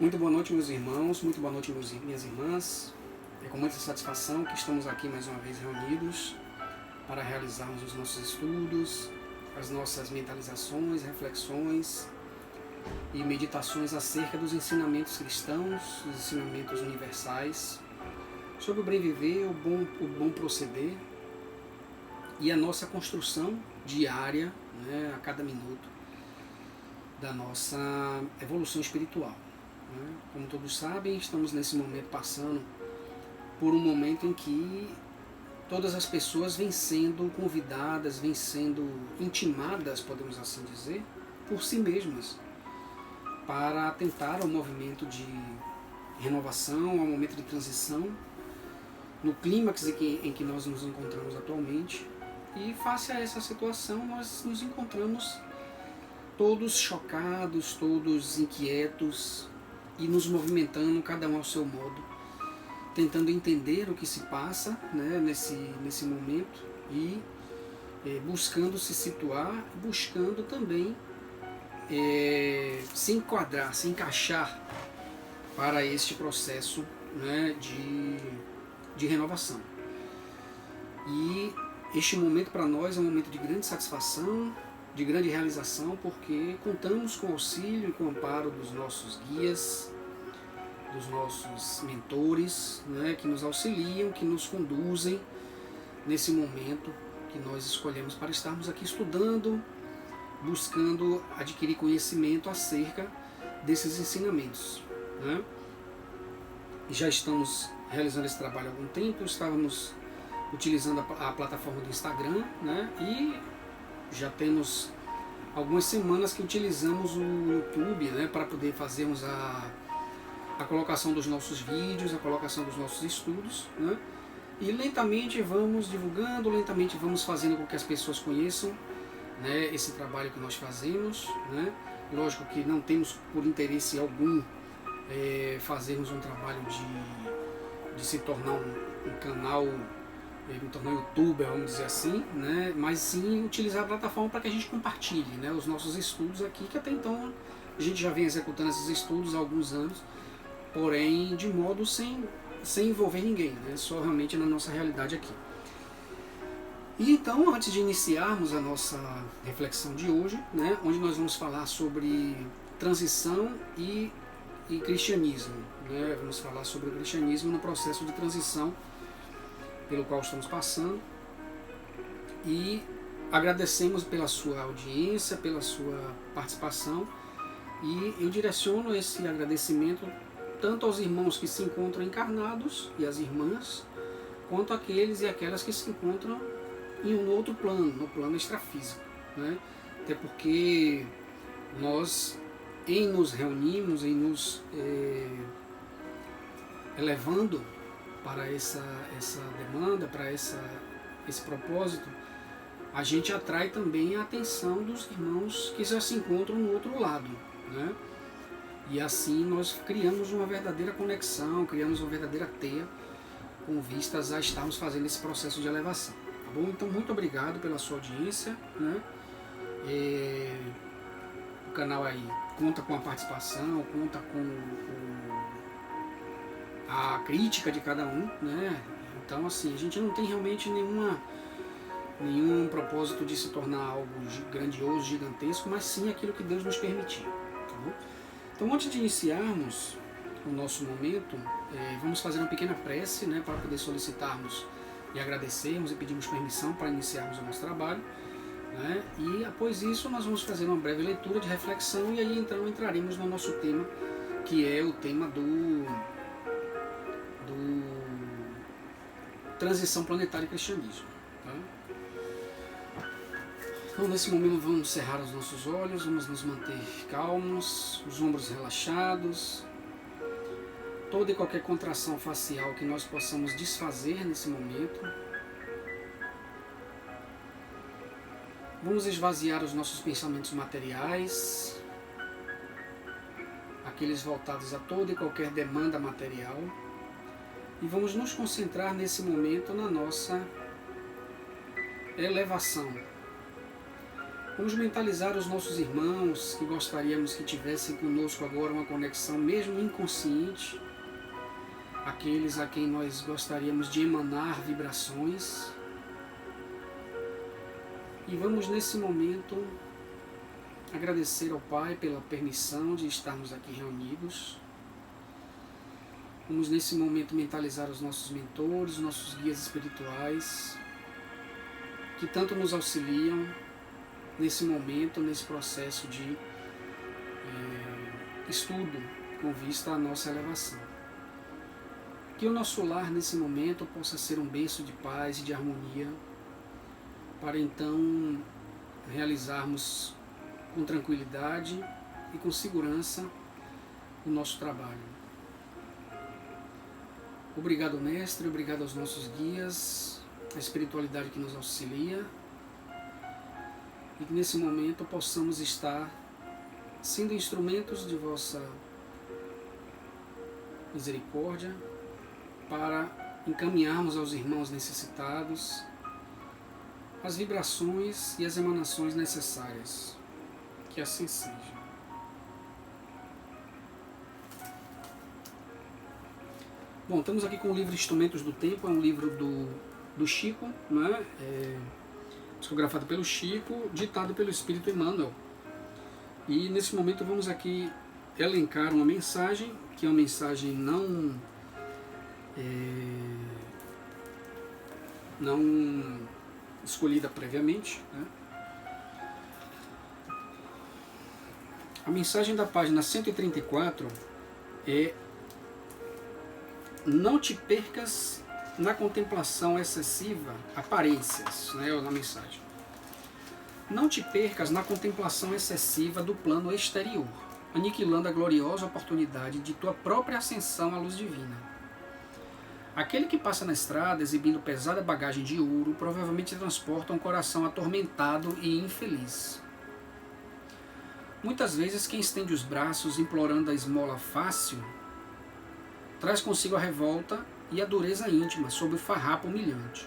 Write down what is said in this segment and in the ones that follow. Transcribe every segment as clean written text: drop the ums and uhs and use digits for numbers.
Muito boa noite, meus irmãos, muito boa noite, minhas irmãs. É com muita satisfação que estamos aqui mais uma vez reunidos para realizarmos os nossos estudos, as nossas mentalizações, reflexões e meditações acerca dos ensinamentos cristãos, dos ensinamentos universais, sobre o bem viver, o bom proceder e a nossa construção diária, a cada minuto, da nossa evolução espiritual. Como todos sabem, estamos nesse momento passando por um momento em que todas as pessoas vêm sendo convidadas, vêm sendo intimadas, podemos assim dizer, por si mesmas, para atentar ao movimento de renovação, ao momento de transição, no clímax em que nós nos encontramos atualmente. E face a essa situação, nós nos encontramos todos chocados, todos inquietos e nos movimentando, cada um ao seu modo, tentando entender o que se passa, nesse momento e buscando se situar, buscando também se enquadrar, se encaixar para este processo, de renovação. E este momento para nós é um momento de grande satisfação, de grande realização, porque contamos com o auxílio e com o amparo dos nossos guias, dos nossos mentores, que nos auxiliam, que nos conduzem nesse momento que nós escolhemos para estarmos aqui estudando, buscando adquirir conhecimento acerca desses ensinamentos. Já estamos realizando esse trabalho há algum tempo, estávamos utilizando a plataforma do Instagram, e já temos algumas semanas que utilizamos o YouTube, para poder fazermos a colocação dos nossos vídeos, a colocação dos nossos estudos, e lentamente vamos divulgando, lentamente vamos fazendo com que as pessoas conheçam, esse trabalho que nós fazemos. Lógico que não temos por interesse algum fazermos um trabalho de se tornar um canal, me tornar youtuber, vamos dizer assim, mas sim utilizar a plataforma para que a gente compartilhe, os nossos estudos aqui, que até então a gente já vem executando esses estudos há alguns anos, porém de modo sem envolver ninguém, só realmente na nossa realidade aqui. E então, antes de iniciarmos a nossa reflexão de hoje, onde nós vamos falar sobre transição e cristianismo, vamos falar sobre o cristianismo no processo de transição pelo qual estamos passando, e agradecemos pela sua audiência, pela sua participação, e eu direciono esse agradecimento tanto aos irmãos que se encontram encarnados e às irmãs, quanto aqueles e aquelas que se encontram em um outro plano, no plano extrafísico, até porque nós, em nos reunirmos, em nos elevando para essa demanda, para esse propósito, a gente atrai também a atenção dos irmãos que já se encontram no outro lado, E assim nós criamos uma verdadeira conexão, criamos uma verdadeira teia com vistas a estarmos fazendo esse processo de elevação. Tá bom? Então, muito obrigado pela sua audiência. O canal aí conta com a participação, conta com a crítica de cada um, Então, assim, a gente não tem realmente nenhum propósito de se tornar algo grandioso, gigantesco, mas sim aquilo que Deus nos permitir. Tá bom? Então, antes de iniciarmos o nosso momento, vamos fazer uma pequena prece, para poder solicitarmos e agradecermos e pedirmos permissão para iniciarmos o nosso trabalho. E após isso nós vamos fazer uma breve leitura de reflexão, e aí então entraremos no nosso tema, que é o tema do transição planetária e cristianismo. Então, nesse momento vamos cerrar os nossos olhos, vamos nos manter calmos, os ombros relaxados, toda e qualquer contração facial que nós possamos desfazer nesse momento. Vamos esvaziar os nossos pensamentos materiais, aqueles voltados a toda e qualquer demanda material, e vamos nos concentrar nesse momento na nossa elevação, Vamos mentalizar os nossos irmãos que gostaríamos que tivessem conosco agora uma conexão, mesmo inconsciente, aqueles a quem nós gostaríamos de emanar vibrações. E vamos nesse momento agradecer ao Pai pela permissão de estarmos aqui reunidos. Vamos nesse momento mentalizar os nossos mentores, os nossos guias espirituais, que tanto nos auxiliam nesse momento, nesse processo de estudo com vista à nossa elevação. Que o nosso lar nesse momento possa ser um berço de paz e de harmonia, para então realizarmos com tranquilidade e com segurança o nosso trabalho. Obrigado, Mestre, obrigado aos nossos guias, a espiritualidade que nos auxilia, e que nesse momento possamos estar sendo instrumentos de vossa misericórdia para encaminharmos aos irmãos necessitados as vibrações e as emanações necessárias. Que assim seja. Bom, estamos aqui com o livro Instrumentos do Tempo, é um livro do Chico, né? Psicografado pelo Chico, ditado pelo Espírito Emmanuel. E nesse momento vamos aqui elencar uma mensagem, que é uma mensagem não escolhida previamente, né? A mensagem da página 134 é: não te percas na contemplação excessiva, aparências, né, na mensagem. Não te percas na contemplação excessiva do plano exterior, aniquilando a gloriosa oportunidade de tua própria ascensão à luz divina. Aquele que passa na estrada exibindo pesada bagagem de ouro provavelmente transporta um coração atormentado e infeliz. Muitas vezes quem estende os braços implorando a esmola fácil traz consigo a revolta e a dureza íntima sob o farrapo humilhante.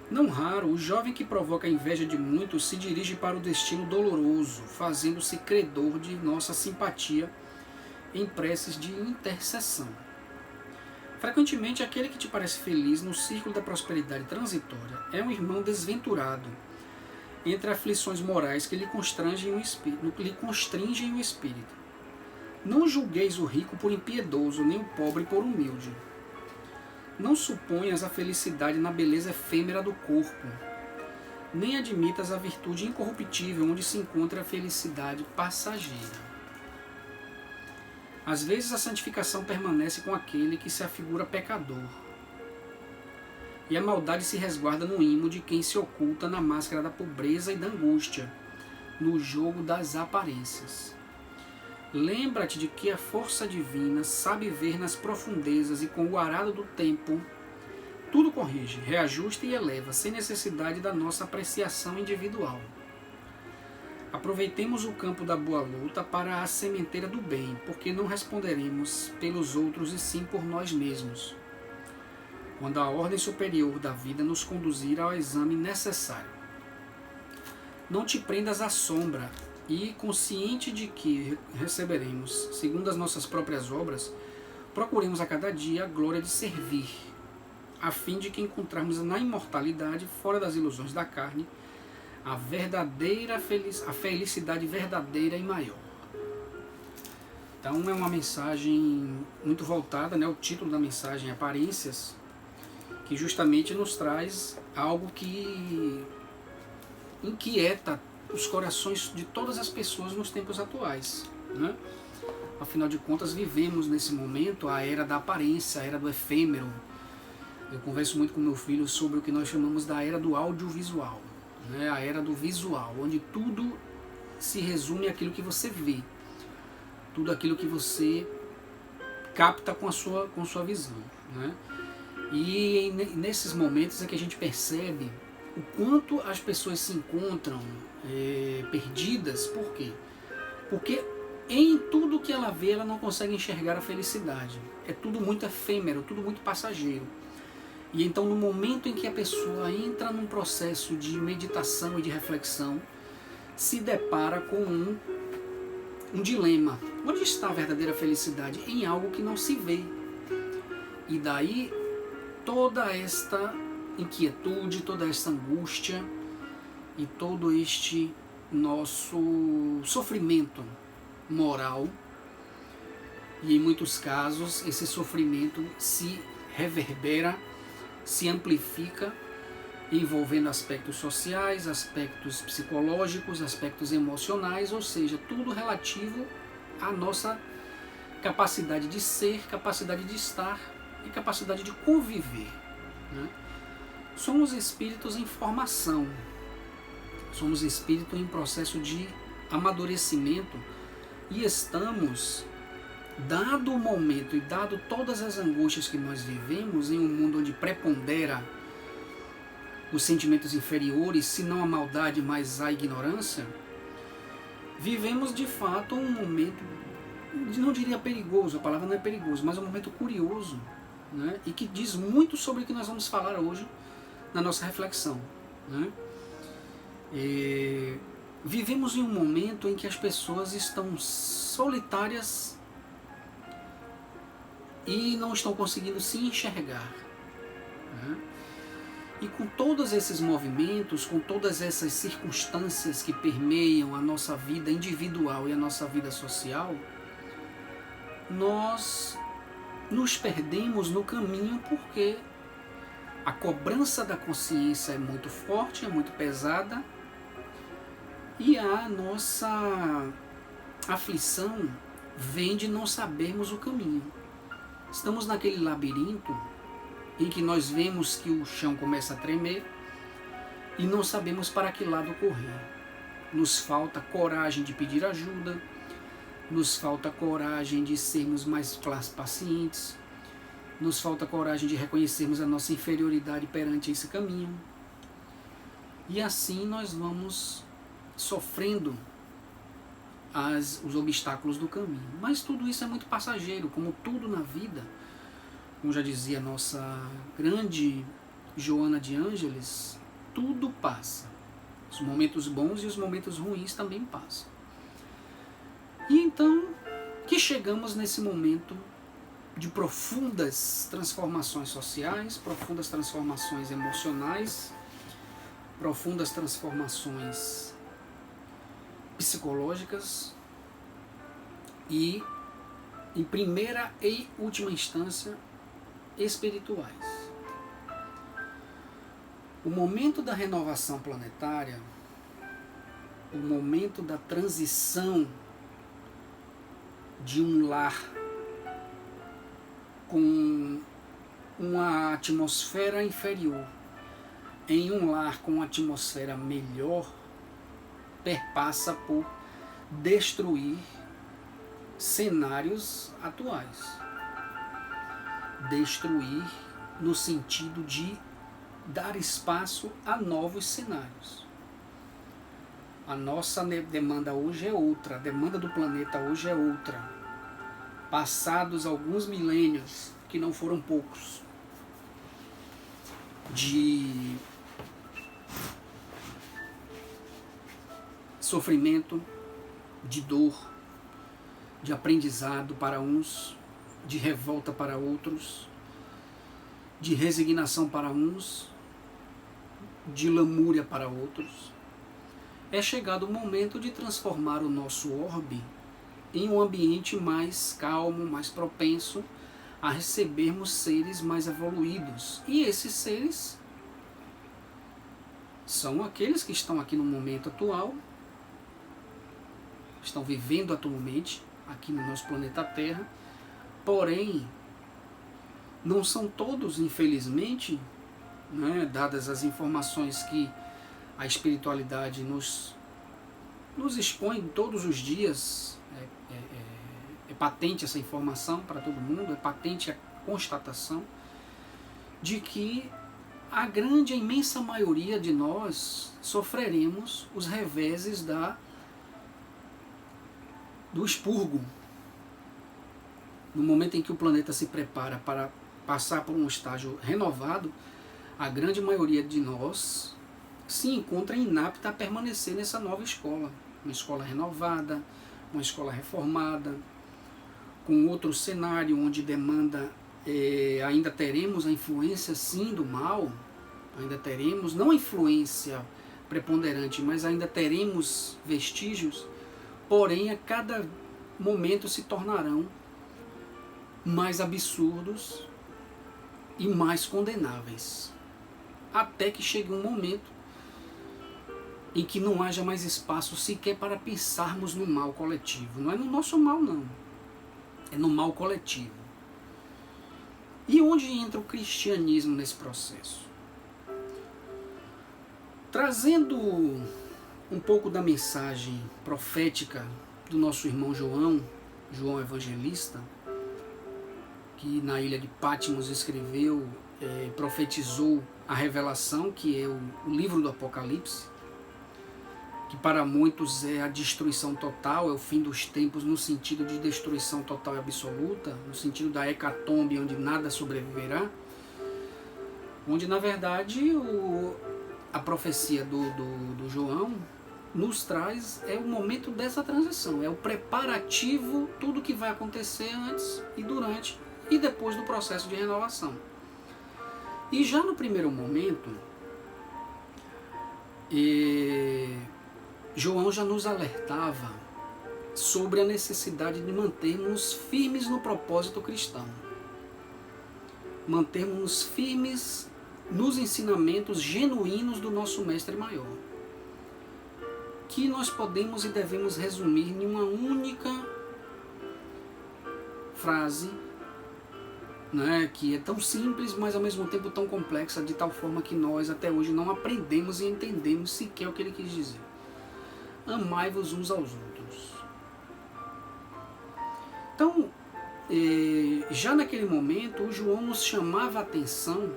Não raro, o jovem que provoca a inveja de muitos se dirige para o destino doloroso, fazendo-se credor de nossa simpatia em preces de intercessão. Frequentemente, aquele que te parece feliz no círculo da prosperidade transitória é um irmão desventurado entre aflições morais que lhe constringem o espírito. Não julgueis o rico por impiedoso, nem o pobre por humilde. Não suponhas a felicidade na beleza efêmera do corpo, nem admitas a virtude incorruptível onde se encontra a felicidade passageira. Às vezes a santificação permanece com aquele que se afigura pecador, e a maldade se resguarda no imo de quem se oculta na máscara da pobreza e da angústia, no jogo das aparências. Lembra-te de que a força divina sabe ver nas profundezas e com o arado do tempo tudo corrige, reajusta e eleva, sem necessidade da nossa apreciação individual. Aproveitemos o campo da boa luta para a sementeira do bem, porque não responderemos pelos outros e sim por nós mesmos, quando a ordem superior da vida nos conduzir ao exame necessário. Não te prendas à sombra e, consciente de que receberemos, segundo as nossas próprias obras, procuremos a cada dia a glória de servir, a fim de que encontrarmos na imortalidade, fora das ilusões da carne, a felicidade verdadeira e maior. Então é uma mensagem muito voltada, né? O título da mensagem é Aparências, que justamente nos traz algo que inquieta os corações de todas as pessoas nos tempos atuais, né? Afinal de contas, vivemos nesse momento a era da aparência, a era do efêmero. Eu converso muito com meu filho sobre o que nós chamamos da era do audiovisual, né? A era do visual, onde tudo se resume àquilo que você vê, tudo aquilo que você capta com a sua visão, né? E nesses momentos é que a gente percebe o quanto as pessoas se encontram perdidas. Por quê? Porque em tudo que ela vê, ela não consegue enxergar a felicidade. É tudo muito efêmero, tudo muito passageiro. E então, no momento em que a pessoa entra num processo de meditação e de reflexão, se depara com um dilema. Onde está a verdadeira felicidade? Em algo que não se vê. E daí toda esta inquietude, toda esta angústia e todo este nosso sofrimento moral. E em muitos casos esse sofrimento se reverbera, se amplifica, envolvendo aspectos sociais, aspectos psicológicos, aspectos emocionais, ou seja, tudo relativo à nossa capacidade de ser, capacidade de estar e capacidade de conviver. Né? Somos espíritos em formação, somos espíritos em processo de amadurecimento e estamos, dado o momento e dado todas as angústias que nós vivemos em um mundo onde prepondera os sentimentos inferiores, se não a maldade, mas a ignorância, vivemos de fato um momento, não diria perigoso, a palavra não é perigoso, mas um momento curioso, né? E que diz muito sobre o que nós vamos falar hoje na nossa reflexão. Né? Vivemos em um momento em que as pessoas estão solitárias e não estão conseguindo se enxergar. Né? E com todos esses movimentos, com todas essas circunstâncias que permeiam a nossa vida individual e a nossa vida social, nós nos perdemos no caminho porque a cobrança da consciência é muito forte, é muito pesada, e a nossa aflição vem de não sabermos o caminho. Estamos naquele labirinto em que nós vemos que o chão começa a tremer e não sabemos para que lado correr. Nos falta coragem de pedir ajuda, nos falta coragem de sermos mais pacientes, nos falta coragem de reconhecermos a nossa inferioridade perante esse caminho. E assim nós vamos sofrendo os obstáculos do caminho. Mas tudo isso é muito passageiro, como tudo na vida. Como já dizia a nossa grande Joana de Ângeles, tudo passa. Os momentos bons e os momentos ruins também passam. E então que chegamos nesse momento de profundas transformações sociais, profundas transformações emocionais, profundas transformações psicológicas e, em primeira e última instância, espirituais. O momento da renovação planetária, o momento da transição de um lar com uma atmosfera inferior em um lar com uma atmosfera melhor, perpassa por destruir cenários atuais. Destruir no sentido de dar espaço a novos cenários. A nossa demanda hoje é outra, a demanda do planeta hoje é outra. Passados alguns milênios, que não foram poucos, de sofrimento, de dor, de aprendizado para uns, de revolta para outros, de resignação para uns, de lamúria para outros, é chegado o momento de transformar o nosso orbe em um ambiente mais calmo, mais propenso a recebermos seres mais evoluídos. E esses seres são aqueles que estão aqui no momento atual, estão vivendo atualmente aqui no nosso planeta Terra, porém não são todos, infelizmente, né, dadas as informações que a espiritualidade nos expõe todos os dias. É patente essa informação para todo mundo, é patente a constatação de que a grande, a imensa maioria de nós sofreremos os reveses do expurgo, no momento em que o planeta se prepara para passar por um estágio renovado, a grande maioria de nós se encontra inapta a permanecer nessa nova escola. Uma escola renovada, uma escola reformada, com outro cenário onde demanda, ainda teremos a influência sim do mal, ainda teremos, não a influência preponderante, mas ainda teremos vestígios, porém a cada momento se tornarão mais absurdos e mais condenáveis, até que chegue um momento em que não haja mais espaço sequer para pensarmos no mal coletivo. Não é no nosso mal, não, é no mal coletivo. E onde entra o cristianismo nesse processo? Trazendo um pouco da mensagem profética do nosso irmão João Evangelista, que na ilha de Patmos escreveu, profetizou a revelação, que é o livro do Apocalipse, que para muitos é a destruição total, é o fim dos tempos no sentido de destruição total e absoluta, no sentido da hecatombe, onde nada sobreviverá, onde na verdade a profecia do João nos traz o momento dessa transição, é o preparativo, tudo que vai acontecer antes e durante e depois do processo de renovação. E já no primeiro momento, João já nos alertava sobre a necessidade de mantermos firmes no propósito cristão, mantermos firmes nos ensinamentos genuínos do nosso Mestre Maior, que nós podemos e devemos resumir em uma única frase, né, que é tão simples, mas ao mesmo tempo tão complexa, de tal forma que nós até hoje não aprendemos e entendemos sequer o que ele quis dizer. Amai-vos uns aos outros. Então, já naquele momento, o João nos chamava a atenção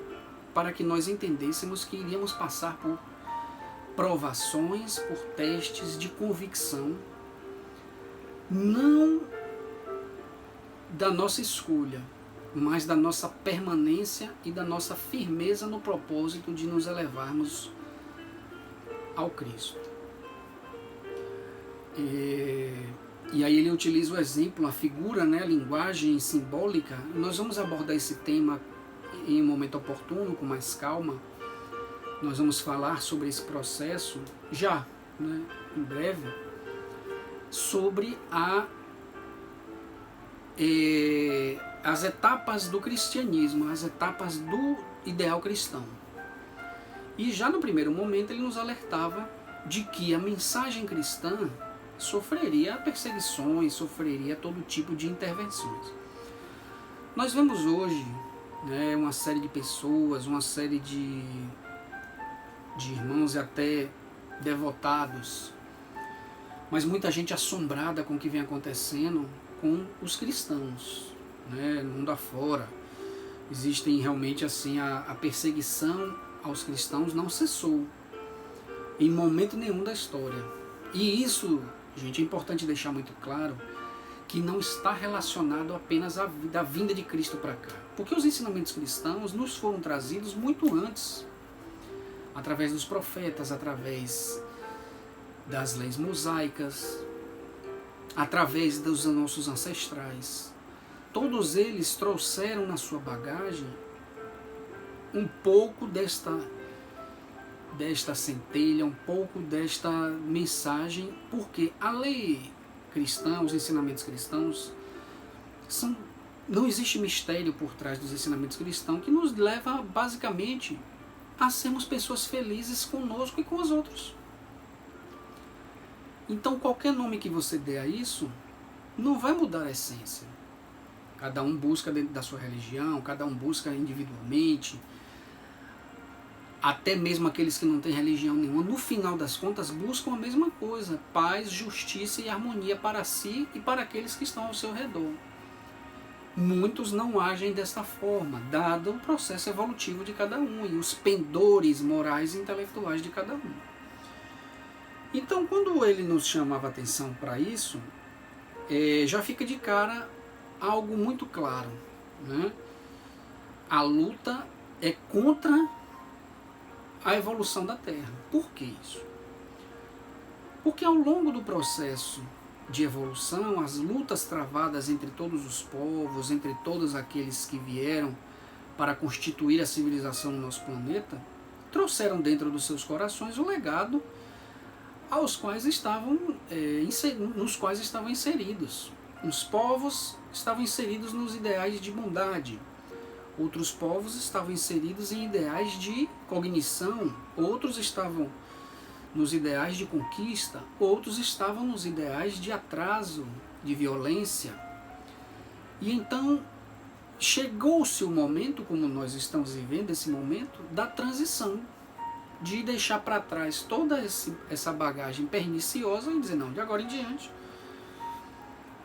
para que nós entendêssemos que iríamos passar por provações, por testes de convicção, não da nossa escolha, mas da nossa permanência e da nossa firmeza no propósito de nos elevarmos ao Cristo. E aí ele utiliza o exemplo, a figura, né, a linguagem simbólica. Nós vamos abordar esse tema em um momento oportuno, com mais calma. Nós vamos falar sobre esse processo já, né, em breve, sobre as etapas do cristianismo, as etapas do ideal cristão. E já no primeiro momento ele nos alertava de que a mensagem cristã sofreria perseguições, sofreria todo tipo de intervenções. Nós vemos hoje, né, uma série de pessoas, uma série de irmãos e até devotados, mas muita gente assombrada com o que vem acontecendo com os cristãos, né, no mundo afora. Existem realmente assim, a perseguição aos cristãos não cessou em momento nenhum da história. E isso, gente, é importante deixar muito claro que não está relacionado apenas à vinda de Cristo para cá. Porque os ensinamentos cristãos nos foram trazidos muito antes, através dos profetas, através das leis mosaicas, através dos nossos ancestrais. Todos eles trouxeram na sua bagagem um pouco desta centelha, um pouco desta mensagem, porque a lei cristã, os ensinamentos cristãos, não existe mistério por trás dos ensinamentos cristãos que nos leva basicamente a sermos pessoas felizes conosco e com os outros. Então qualquer nome que você dê a isso não vai mudar a essência. Cada um busca dentro da sua religião, cada um busca individualmente, até mesmo aqueles que não têm religião nenhuma, no final das contas buscam a mesma coisa: paz, justiça e harmonia para si e para aqueles que estão ao seu redor. Muitos não agem dessa forma, dado o processo evolutivo de cada um e os pendores morais e intelectuais de cada um. Então, quando ele nos chamava a atenção para isso, já fica de cara algo muito claro, né? a luta é contra a evolução da Terra. Por que isso? Porque ao longo do processo de evolução, as lutas travadas entre todos os povos, entre todos aqueles que vieram para constituir a civilização no nosso planeta, trouxeram dentro dos seus corações o legado nos quais estavam inseridos. Os povos estavam inseridos nos ideais de bondade, outros povos estavam inseridos em ideais de cognição, outros estavam nos ideais de conquista, outros estavam nos ideais de atraso, de violência. E então chegou-se o momento, como nós estamos vivendo esse momento, da transição, de deixar para trás toda essa bagagem perniciosa e dizer, não, de agora em diante,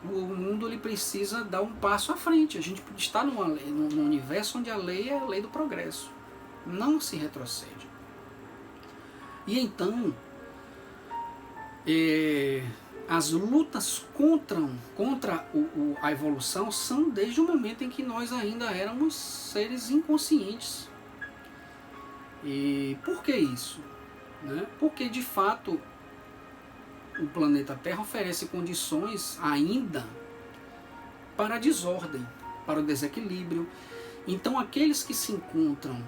o mundo ele precisa dar um passo à frente. A gente está num universo onde a lei é a lei do progresso, não se retrocede. E então, as lutas contra a evolução são desde o momento em que nós ainda éramos seres inconscientes. E por que isso? Né? Porque, de fato, o planeta Terra oferece condições ainda para a desordem, para o desequilíbrio. Então, aqueles que se encontram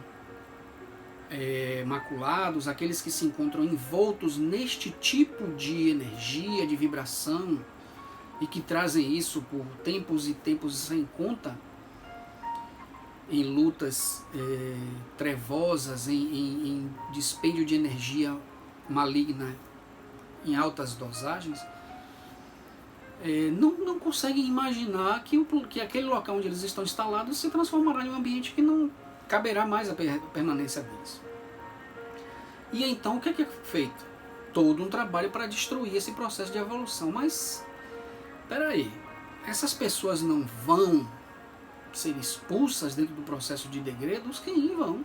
maculados, aqueles que se encontram envoltos neste tipo de energia, de vibração, e que trazem isso por tempos e tempos sem conta, em lutas trevosas, em dispêndio de energia maligna em altas dosagens, não conseguem imaginar que aquele local onde eles estão instalados se transformará em um ambiente que não caberá mais a permanência deles. E então o que é feito? Todo um trabalho para destruir esse processo de evolução. Mas, peraí, essas pessoas não vão ser expulsas dentro do processo de degredos? Quem vão?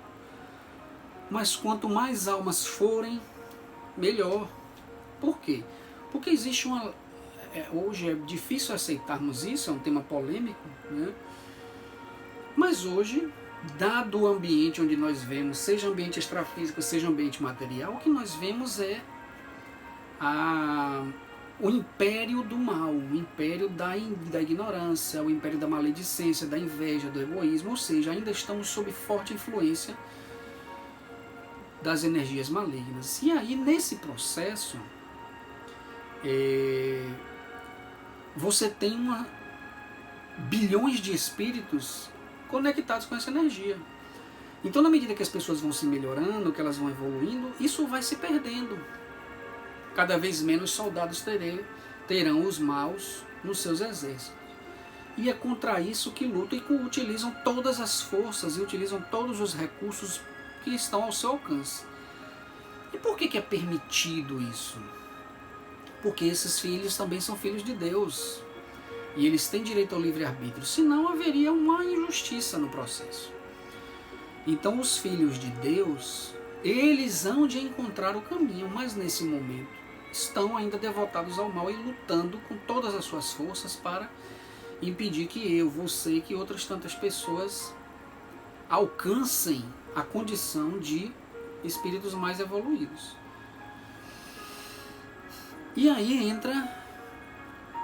Mas quanto mais almas forem, melhor. Por quê? Porque existe hoje é difícil aceitarmos isso, é um tema polêmico, né? Mas hoje, dado o ambiente onde nós vemos, seja ambiente extrafísico, seja ambiente material, o que nós vemos é o império do mal, o império da ignorância, o império da maledicência, da inveja, do egoísmo, ou seja, ainda estamos sob forte influência das energias malignas. E aí, nesse processo, você tem bilhões de espíritos conectados com essa energia. Então, na medida que as pessoas vão se melhorando, que elas vão evoluindo, isso vai se perdendo. Cada vez menos soldados terão os maus nos seus exércitos. E é contra isso que lutam e utilizam todas as forças e utilizam todos os recursos que estão ao seu alcance. E por que é permitido isso? Porque esses filhos também são filhos de Deus. E eles têm direito ao livre-arbítrio. Senão haveria uma injustiça no processo. Então os filhos de Deus, eles hão de encontrar o caminho, mas nesse momento estão ainda devotados ao mal e lutando com todas as suas forças para impedir que eu, você e que outras tantas pessoas alcancem a condição de espíritos mais evoluídos. E aí entra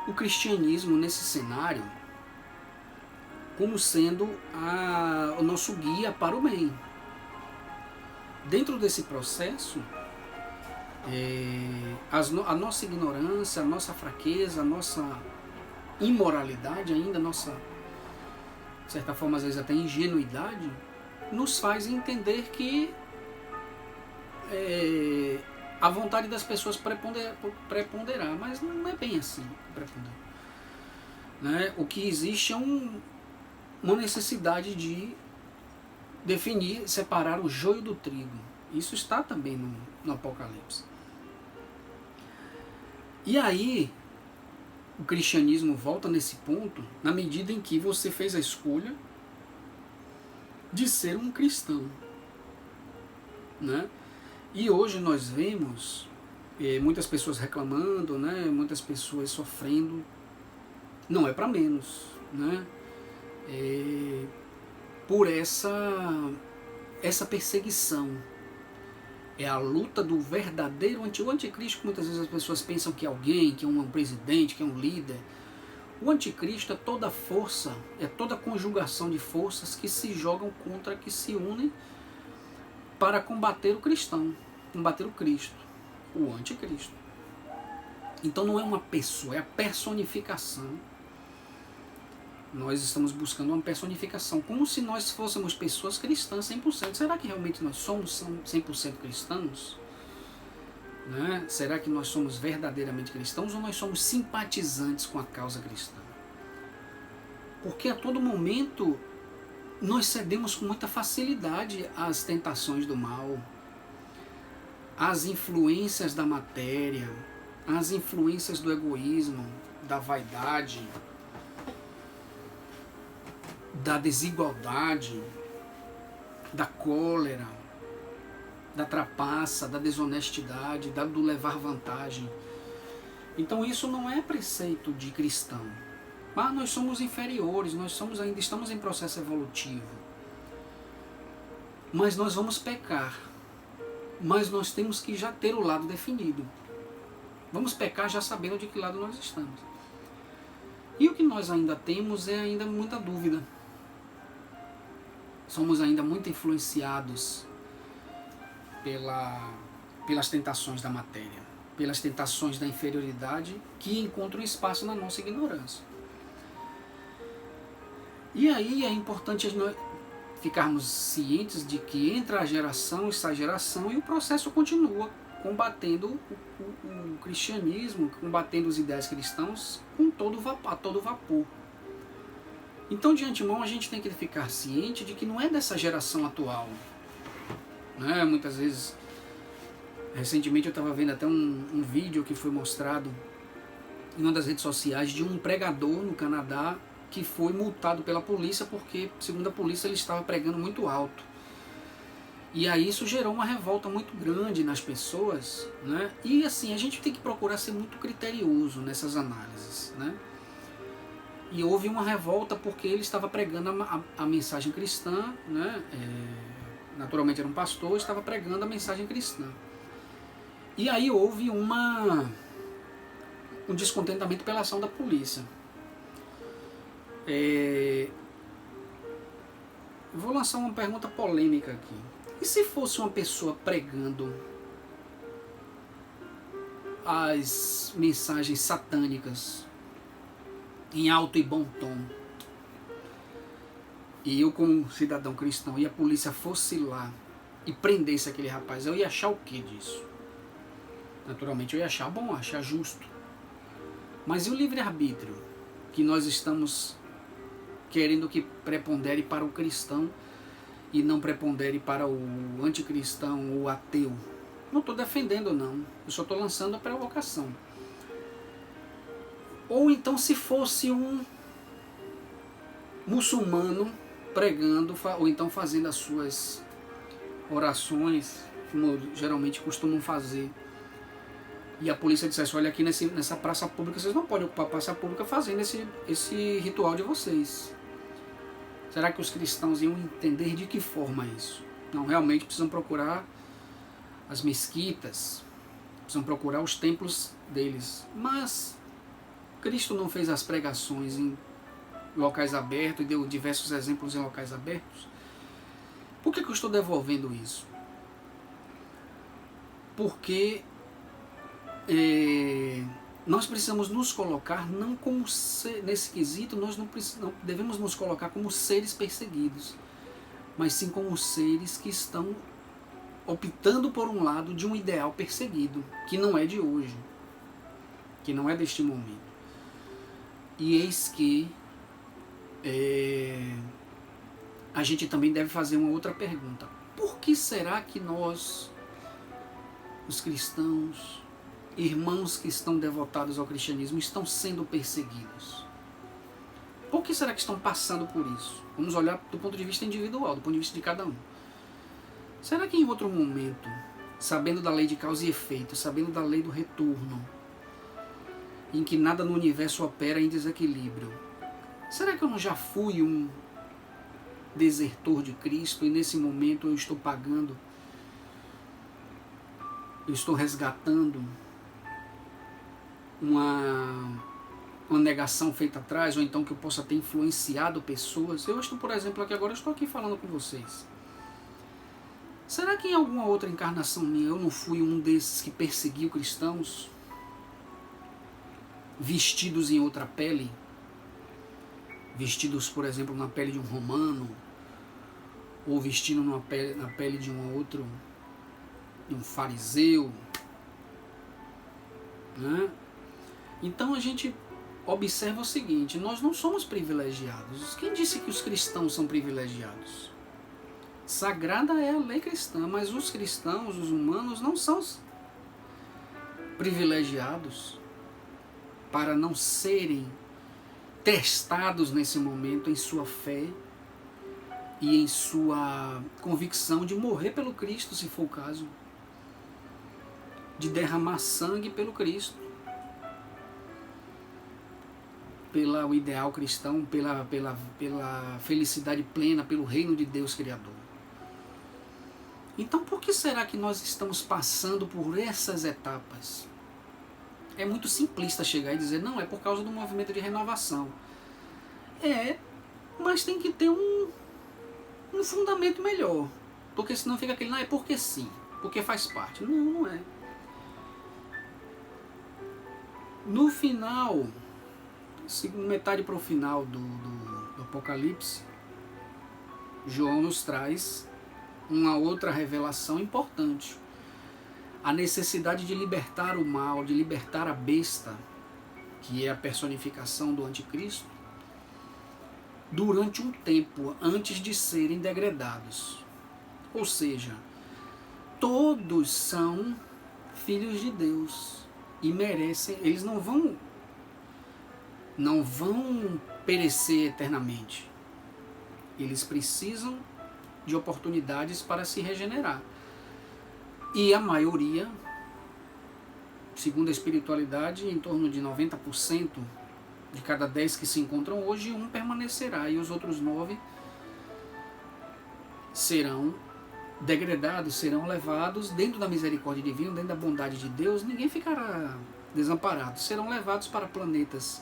o cristianismo nesse cenário como sendo o nosso guia para o bem. Dentro desse processo, a nossa ignorância, a nossa fraqueza, a nossa imoralidade ainda, a nossa, de certa forma, às vezes até ingenuidade, nos faz entender que a vontade das pessoas preponderar, mas não é bem assim preponderar. Né? O que existe é uma necessidade de definir, separar o joio do trigo. Isso está também no Apocalipse. E aí, o cristianismo volta nesse ponto na medida em que você fez a escolha de ser um cristão. Né? E hoje nós vemos muitas pessoas reclamando, né? Muitas pessoas sofrendo. Não é para menos. Né? por essa perseguição. É a luta do verdadeiro o anticristo. Muitas vezes as pessoas pensam que é alguém, que é um presidente, que é um líder. O anticristo é toda força, é toda conjugação de forças que se jogam contra, que se unem para combater o cristão, combater o Cristo, o anticristo. Então não é uma pessoa, é a personificação. Nós estamos buscando uma personificação, como se nós fôssemos pessoas cristãs 100%. Será que realmente nós somos 100% cristãos? Né? Será que nós somos verdadeiramente cristãos ou nós somos simpatizantes com a causa cristã? Porque a todo momento nós cedemos com muita facilidade às tentações do mal, às influências da matéria, às influências do egoísmo, da vaidade, da desigualdade, da cólera, da trapaça, da desonestidade, do levar vantagem. Então isso não é preceito de cristão. Mas nós somos inferiores, ainda estamos em processo evolutivo. Mas nós vamos pecar. Mas nós temos que já ter o lado definido. Vamos pecar já sabendo de que lado nós estamos. E o que nós ainda temos é ainda muita dúvida. Somos ainda muito influenciados pelas tentações da matéria, pelas tentações da inferioridade que encontram espaço na nossa ignorância. E aí é importante nós ficarmos cientes de que entra a geração e sai a geração e o processo continua combatendo o cristianismo, combatendo os ideais cristãos com a todo vapor. Então, de antemão, a gente tem que ficar ciente de que não é dessa geração atual. Né? Muitas vezes, recentemente eu estava vendo até um vídeo que foi mostrado em uma das redes sociais de um pregador no Canadá que foi multado pela polícia porque, segundo a polícia, ele estava pregando muito alto. E aí isso gerou uma revolta muito grande nas pessoas, né? E assim, a gente tem que procurar ser muito criterioso nessas análises, né? E houve uma revolta porque ele estava pregando a mensagem cristã, né? Naturalmente era um pastor, estava pregando a mensagem cristã. E aí houve um descontentamento pela ação da polícia. Vou lançar uma pergunta polêmica aqui. E se fosse uma pessoa pregando as mensagens satânicas em alto e bom tom, e eu como cidadão cristão e a polícia fosse lá e prendesse aquele rapaz, eu ia achar o que disso? Naturalmente eu ia achar bom, achar justo. Mas e o livre-arbítrio que nós estamos querendo que prepondere para o cristão e não prepondere para o anticristão ou ateu? Não estou defendendo não, eu só estou lançando a provocação. Ou então se fosse um muçulmano pregando, ou então fazendo as suas orações, como geralmente costumam fazer, e a polícia dissesse, olha, aqui nessa praça pública vocês não podem ocupar a praça pública fazendo esse ritual de vocês. Será que os cristãos iam entender de que forma isso? Não, realmente precisam procurar as mesquitas, precisam procurar os templos deles. Mas Cristo não fez as pregações em locais abertos e deu diversos exemplos em locais abertos? Por que eu estou devolvendo isso? Porque nós precisamos nos colocar não como nesse quesito, nós não devemos nos colocar como seres perseguidos, mas sim como seres que estão optando por um lado de um ideal perseguido, que não é de hoje, que não é deste momento. E eis que a gente também deve fazer uma outra pergunta. Por que será que nós, os cristãos, irmãos que estão devotados ao cristianismo, estão sendo perseguidos? Por que será que estão passando por isso? Vamos olhar do ponto de vista individual, do ponto de vista de cada um. Será que em outro momento, sabendo da lei de causa e efeito, sabendo da lei do retorno, em que nada no universo opera em desequilíbrio, será que eu não já fui um desertor de Cristo e nesse momento eu estou pagando, eu estou resgatando uma negação feita atrás, ou então que eu possa ter influenciado pessoas. Eu estou, por exemplo, aqui agora, eu estou aqui falando com vocês. Será que em alguma outra encarnação minha eu não fui um desses que perseguiu cristãos, vestidos em outra pele? Vestidos, por exemplo, na pele de um romano, ou vestindo na pele de um outro, de um fariseu, né? Então a gente observa o seguinte: nós não somos privilegiados. Quem disse que os cristãos são privilegiados? Sagrada é a lei cristã, mas os cristãos, os humanos, não são privilegiados para não serem testados nesse momento em sua fé e em sua convicção de morrer pelo Cristo, se for o caso, de derramar sangue pelo Cristo, pelo ideal cristão, pela felicidade plena, pelo reino de Deus Criador. Então, por que será que nós estamos passando por essas etapas? É muito simplista chegar e dizer, não, é por causa do movimento de renovação. Mas tem que ter um fundamento melhor. Porque senão fica aquele, não, é porque sim, porque faz parte. Não, não é. No final, metade para o final do Apocalipse, João nos traz uma outra revelação importante. A necessidade de libertar o mal, de libertar a besta, que é a personificação do anticristo, durante um tempo antes de serem degradados. Ou seja, todos são filhos de Deus e merecem, eles não vão perecer eternamente. Eles precisam de oportunidades para se regenerar. E a maioria, segundo a espiritualidade, em torno de 90% de cada 10 que se encontram hoje, um permanecerá e os outros 9 serão degradados, serão levados dentro da misericórdia divina, dentro da bondade de Deus. Ninguém ficará desamparado, serão levados para planetas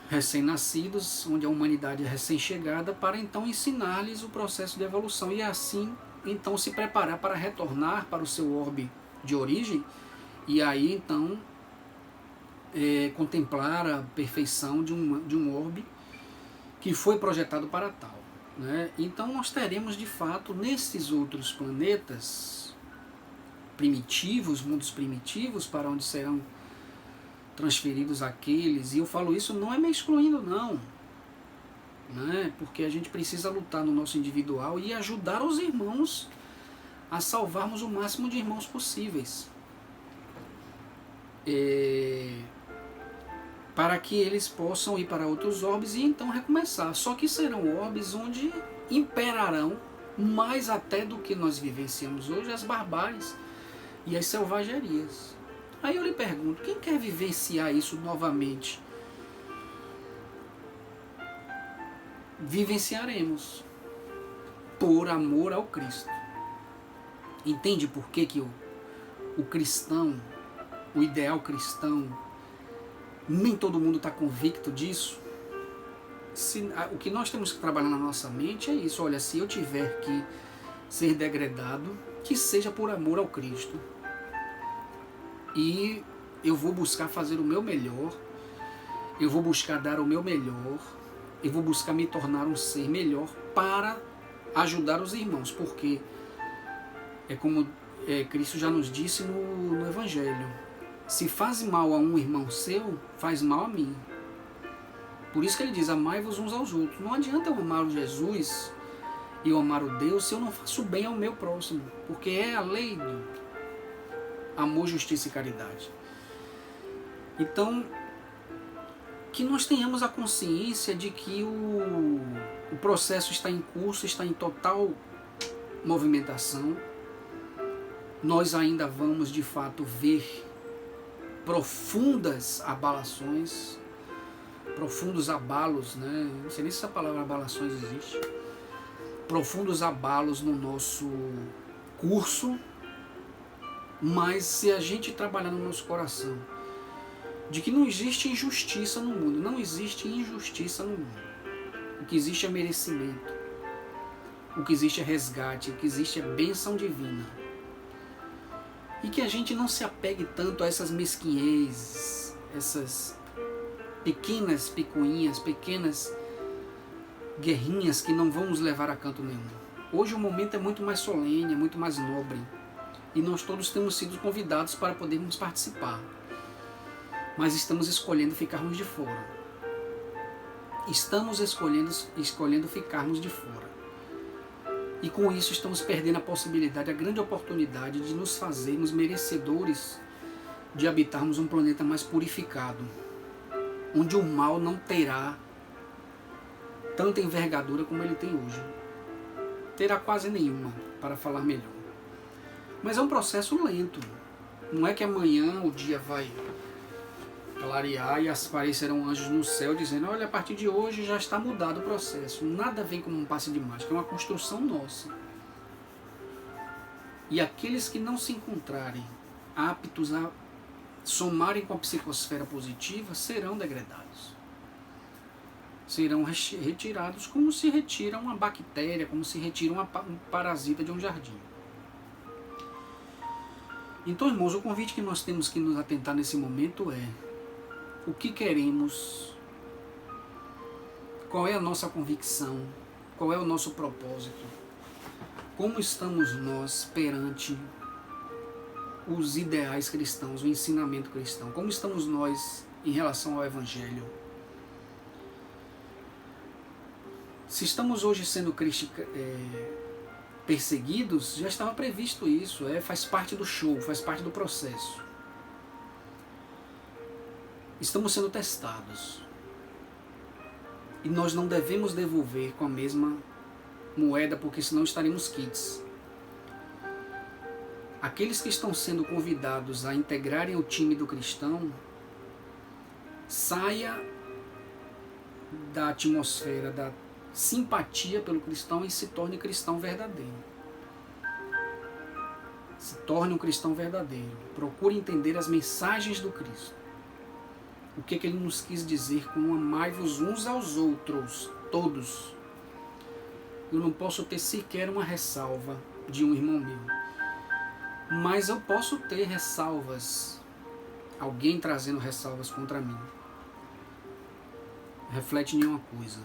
recém-nascidos, onde a humanidade é recém-chegada, para então ensinar-lhes o processo de evolução e assim então se preparar para retornar para o seu orbe de origem e aí então contemplar a perfeição de um orbe que foi projetado para tal, né? Então nós teremos de fato nesses outros planetas primitivos, mundos primitivos, para onde serão transferidos aqueles, e eu falo isso não é me excluindo não, né? Porque a gente precisa lutar no nosso individual e ajudar os irmãos a salvarmos o máximo de irmãos possíveis, para que eles possam ir para outros orbes e então recomeçar. Só que serão orbes onde imperarão mais até do que nós vivenciamos hoje as barbáries e as selvagerias. Aí eu lhe pergunto, quem quer vivenciar isso novamente? Vivenciaremos por amor ao Cristo. Entende por que o cristão, o ideal cristão, nem todo mundo está convicto disso? O que nós temos que trabalhar na nossa mente é isso. Olha, se eu tiver que ser degradado, que seja por amor ao Cristo. E eu vou buscar fazer o meu melhor, eu vou buscar dar o meu melhor, eu vou buscar me tornar um ser melhor para ajudar os irmãos, porque é como Cristo já nos disse no Evangelho: se faz mal a um irmão seu, faz mal a mim. Por isso que ele diz, amai-vos uns aos outros. Não adianta eu amar o Jesus e eu amar o Deus se eu não faço bem ao meu próximo, porque é a lei do amor, justiça e caridade. Então, que nós tenhamos a consciência de que o processo está em curso, está em total movimentação. Nós ainda vamos de fato ver profundas abalações, profundos abalos, né? Não sei nem se essa palavra abalações existe. Profundos abalos no nosso curso, mas se a gente trabalhar no nosso coração de que não existe injustiça no mundo, não existe injustiça no mundo. O que existe é merecimento, o que existe é resgate, o que existe é bênção divina. E que a gente não se apegue tanto a essas mesquinhez, essas pequenas picuinhas, pequenas guerrinhas que não vão nos levar a canto nenhum. Hoje o momento é muito mais solene, é muito mais nobre. E nós todos temos sido convidados para podermos participar. Mas estamos escolhendo ficarmos de fora. Estamos escolhendo ficarmos de fora. E com isso estamos perdendo a possibilidade, a grande oportunidade de nos fazermos merecedores de habitarmos um planeta mais purificado, onde o mal não terá tanta envergadura como ele tem hoje. Terá quase nenhuma, para falar melhor. Mas é um processo lento. Não é que amanhã o dia vai clarear e aparecerão anjos no céu dizendo: olha, a partir de hoje já está mudado o processo. Nada vem como um passe de mágica, é uma construção nossa. E aqueles que não se encontrarem aptos a somarem com a psicosfera positiva serão degradados. Serão retirados como se retira uma bactéria, como se retira um parasita de um jardim. Então, irmãos, o convite que nós temos que nos atentar nesse momento é: o que queremos? Qual é a nossa convicção? Qual é o nosso propósito? Como estamos nós perante os ideais cristãos, o ensinamento cristão? Como estamos nós em relação ao Evangelho? Se estamos hoje sendo perseguidos, já estava previsto isso, faz parte do show, faz parte do processo. Estamos sendo testados. E nós não devemos devolver com a mesma moeda, porque senão estaremos quites. Aqueles que estão sendo convidados a integrarem o time do cristão, saia da atmosfera da simpatia pelo cristão e se torne cristão verdadeiro. Se torne um cristão verdadeiro. Procure entender as mensagens do Cristo. O que ele nos quis dizer com amai-vos uns aos outros, todos. Eu não posso ter sequer uma ressalva de um irmão meu. Mas eu posso ter ressalvas. Alguém trazendo ressalvas contra mim. Reflete em uma coisa.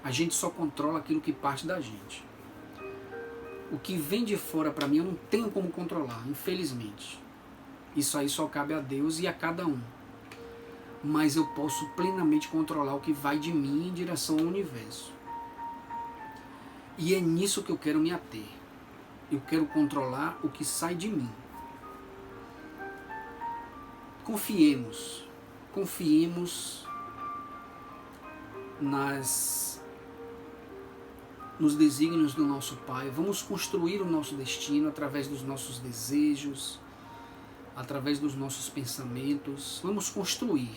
A gente só controla aquilo que parte da gente. O que vem de fora para mim eu não tenho como controlar, infelizmente. Isso aí só cabe a Deus e a cada um. Mas eu posso plenamente controlar o que vai de mim em direção ao universo. E é nisso que eu quero me ater. Eu quero controlar o que sai de mim. Confiemos nos desígnios do nosso Pai. Vamos construir o nosso destino através dos nossos desejos, através dos nossos pensamentos. Vamos construir.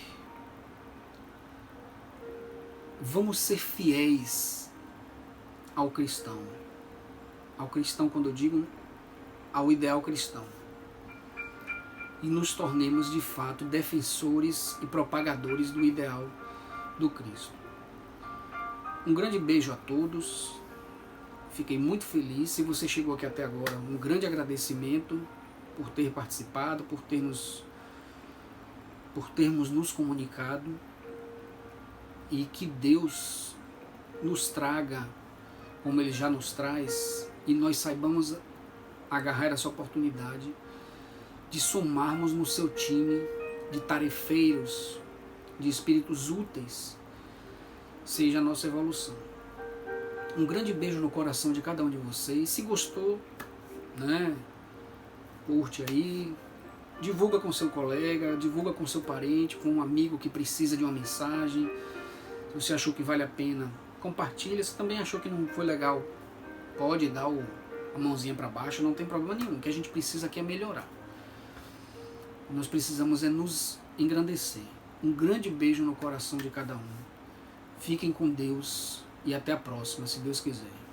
Vamos ser fiéis ao cristão. Ao cristão, quando eu digo ao ideal cristão. E nos tornemos de fato defensores e propagadores do ideal do Cristo. Um grande beijo a todos. Fiquei muito feliz. Se você chegou aqui até agora, um grande agradecimento por ter participado, por termos nos comunicado. E que Deus nos traga, como Ele já nos traz, e nós saibamos agarrar essa oportunidade de somarmos no seu time de tarefeiros, de espíritos úteis, seja a nossa evolução. Um grande beijo no coração de cada um de vocês. Se gostou, curte aí, divulga com seu colega, divulga com seu parente, com um amigo que precisa de uma mensagem. Se você achou que vale a pena, compartilha. Se também achou que não foi legal, pode dar a mãozinha para baixo, não tem problema nenhum. O que a gente precisa aqui é melhorar. Nós precisamos nos engrandecer. Um grande beijo no coração de cada um. Fiquem com Deus e até a próxima, se Deus quiser.